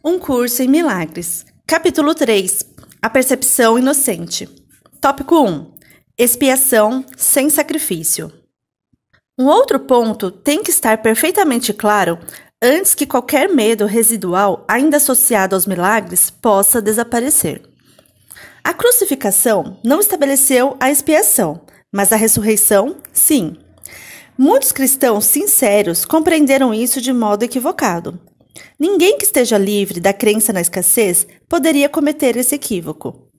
Um curso em milagres. Capítulo 3. A percepção inocente. Tópico 1. Expiação sem sacrifício. Um outro ponto tem que estar perfeitamente claro antes que qualquer medo residual ainda associado aos milagres possa desaparecer. A crucificação não estabeleceu a expiação, mas a ressurreição, sim. Muitos cristãos sinceros compreenderam isso de modo equivocado. Ninguém que esteja livre da crença na escassez poderia cometer esse equívoco.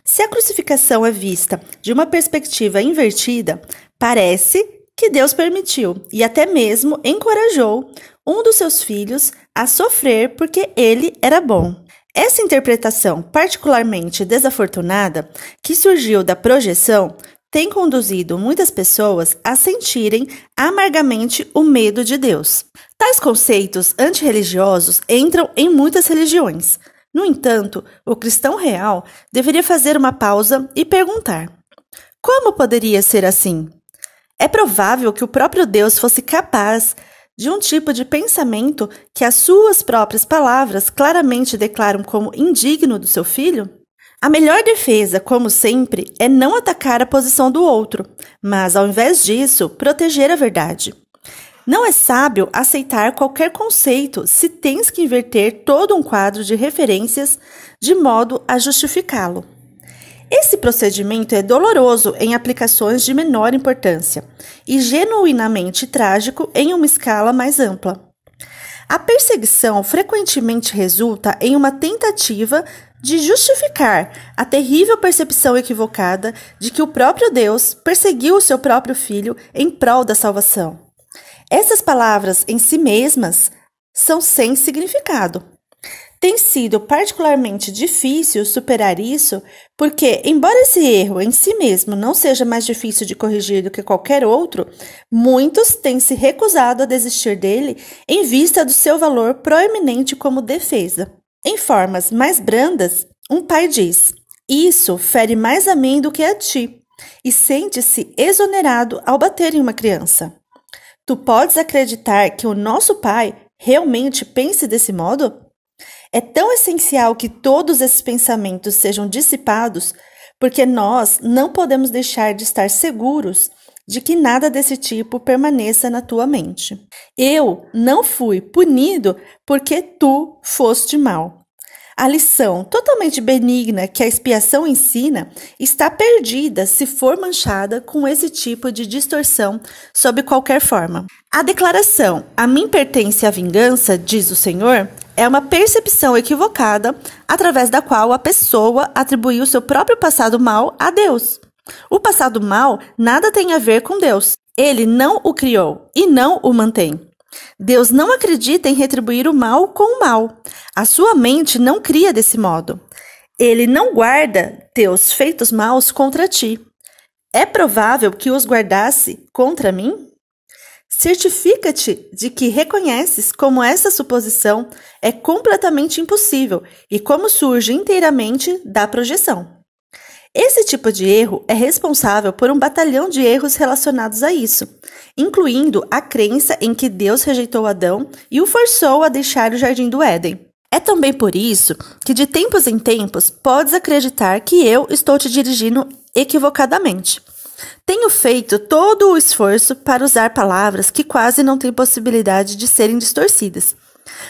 Se a crucificação é vista de uma perspectiva invertida, parece que Deus permitiu e até mesmo encorajou um dos seus filhos a sofrer porque ele era bom. Essa interpretação particularmente desafortunada, que surgiu da projeção, tem conduzido muitas pessoas a sentirem amargamente o medo de Deus. Tais conceitos antirreligiosos entram em muitas religiões. No entanto, o cristão real deveria fazer uma pausa e perguntar: como poderia ser assim? É provável que o próprio Deus fosse capaz de um tipo de pensamento que as suas próprias palavras claramente declaram como indigno do seu filho? A melhor defesa, como sempre, é não atacar a posição do outro, mas, ao invés disso, proteger a verdade. Não é sábio aceitar qualquer conceito se tens que inverter todo um quadro de referências de modo a justificá-lo. Esse procedimento é doloroso em aplicações de menor importância e genuinamente trágico em uma escala mais ampla. A perseguição frequentemente resulta em uma tentativa de justificar a terrível percepção equivocada de que o próprio Deus perseguiu o seu próprio filho em prol da salvação. Essas palavras em si mesmas são sem significado. Tem sido particularmente difícil superar isso porque, embora esse erro em si mesmo não seja mais difícil de corrigir do que qualquer outro, muitos têm se recusado a desistir dele em vista do seu valor proeminente como defesa. Em formas mais brandas, um pai diz: isso fere mais a mim do que a ti, e sente-se exonerado ao bater em uma criança. Tu podes acreditar que o nosso pai realmente pense desse modo? É tão essencial que todos esses pensamentos sejam dissipados, porque nós não podemos deixar de estar seguros de que nada desse tipo permaneça na tua mente. Eu não fui punido porque tu foste mal. A lição totalmente benigna que a expiação ensina está perdida se for manchada com esse tipo de distorção sob qualquer forma. A declaração "a mim pertence a vingança", diz o Senhor, é uma percepção equivocada através da qual a pessoa atribuiu seu próprio passado mal a Deus. O passado mal nada tem a ver com Deus. Ele não o criou e não o mantém. Deus não acredita em retribuir o mal com o mal. A sua mente não cria desse modo. Ele não guarda teus feitos maus contra ti. É provável que os guardasse contra mim? Certifica-te de que reconheces como essa suposição é completamente impossível e como surge inteiramente da projeção. Esse tipo de erro é responsável por um batalhão de erros relacionados a isso, incluindo a crença em que Deus rejeitou Adão e o forçou a deixar o jardim do Éden. É também por isso que de tempos em tempos podes acreditar que eu estou te dirigindo equivocadamente. Tenho feito todo o esforço para usar palavras que quase não têm possibilidade de serem distorcidas,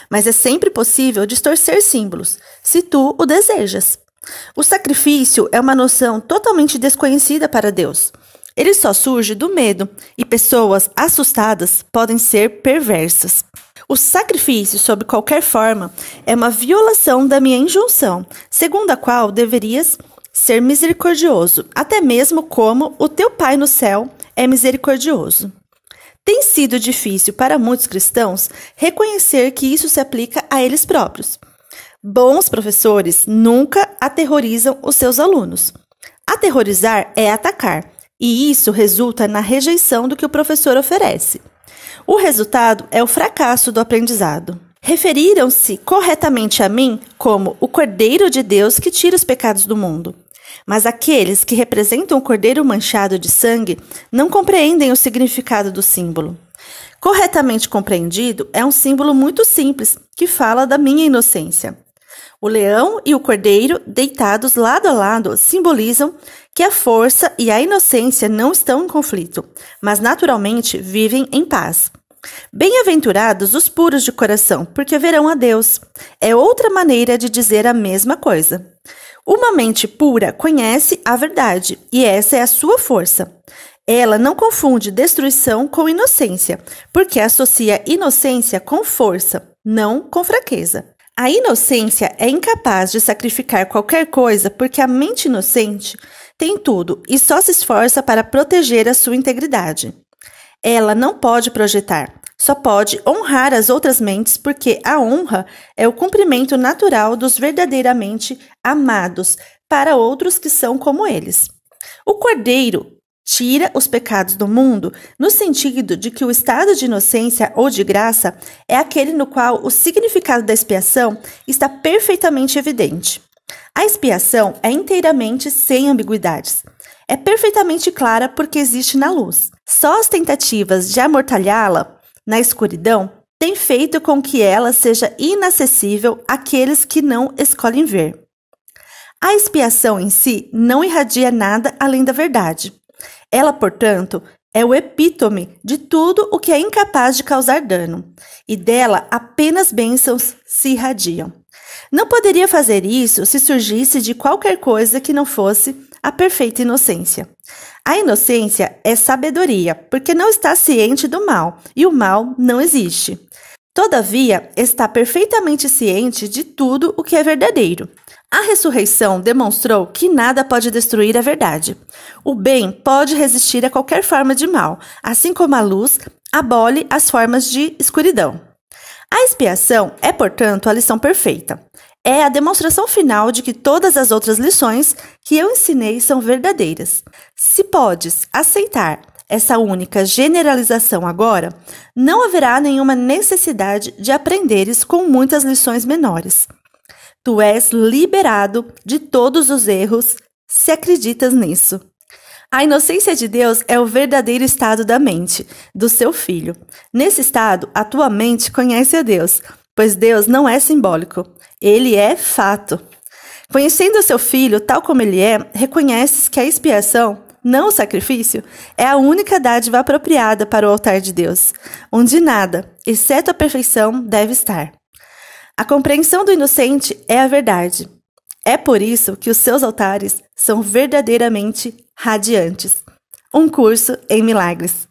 mas é sempre possível distorcer símbolos, se tu o desejas. O sacrifício é uma noção totalmente desconhecida para Deus. Ele só surge do medo, e pessoas assustadas podem ser perversas. O sacrifício, sob qualquer forma, é uma violação da minha injunção, segundo a qual deverias ser misericordioso, até mesmo como o teu Pai no céu é misericordioso. Tem sido difícil para muitos cristãos reconhecer que isso se aplica a eles próprios. Bons professores nunca aterrorizam os seus alunos. Aterrorizar é atacar, e isso resulta na rejeição do que o professor oferece. O resultado é o fracasso do aprendizado. Referiram-se corretamente a mim como o Cordeiro de Deus que tira os pecados do mundo. Mas aqueles que representam o Cordeiro manchado de sangue não compreendem o significado do símbolo. Corretamente compreendido, é um símbolo muito simples que fala da minha inocência. O leão e o cordeiro, deitados lado a lado, simbolizam que a força e a inocência não estão em conflito, mas naturalmente vivem em paz. Bem-aventurados os puros de coração, porque verão a Deus. É outra maneira de dizer a mesma coisa. Uma mente pura conhece a verdade, e essa é a sua força. Ela não confunde destruição com inocência, porque associa inocência com força, não com fraqueza. A inocência é incapaz de sacrificar qualquer coisa porque a mente inocente tem tudo e só se esforça para proteger a sua integridade. Ela não pode projetar, só pode honrar as outras mentes porque a honra é o cumprimento natural dos verdadeiramente amados para outros que são como eles. O cordeiro tira os pecados do mundo no sentido de que o estado de inocência ou de graça é aquele no qual o significado da expiação está perfeitamente evidente. A expiação é inteiramente sem ambiguidades. É perfeitamente clara porque existe na luz. Só as tentativas de amortalhá-la na escuridão têm feito com que ela seja inacessível àqueles que não escolhem ver. A expiação em si não irradia nada além da verdade. Ela, portanto, é o epítome de tudo o que é incapaz de causar dano, e dela apenas bênçãos se irradiam. Não poderia fazer isso se surgisse de qualquer coisa que não fosse a perfeita inocência. A inocência é sabedoria, porque não está ciente do mal, e o mal não existe. Todavia, está perfeitamente ciente de tudo o que é verdadeiro. A ressurreição demonstrou que nada pode destruir a verdade. O bem pode resistir a qualquer forma de mal, assim como a luz abole as formas de escuridão. A expiação é, portanto, a lição perfeita. É a demonstração final de que todas as outras lições que eu ensinei são verdadeiras. Se podes aceitar essa única generalização agora, não haverá nenhuma necessidade de aprenderes com muitas lições menores. Tu és liberado de todos os erros se acreditas nisso. A inocência de Deus é o verdadeiro estado da mente, do seu filho. Nesse estado, a tua mente conhece a Deus, pois Deus não é simbólico, ele é fato. Conhecendo o seu filho tal como ele é, reconheces que a expiação, não o sacrifício, é a única dádiva apropriada para o altar de Deus, onde nada, exceto a perfeição, deve estar. A compreensão do inocente é a verdade. É por isso que os seus altares são verdadeiramente radiantes. Um curso em milagres.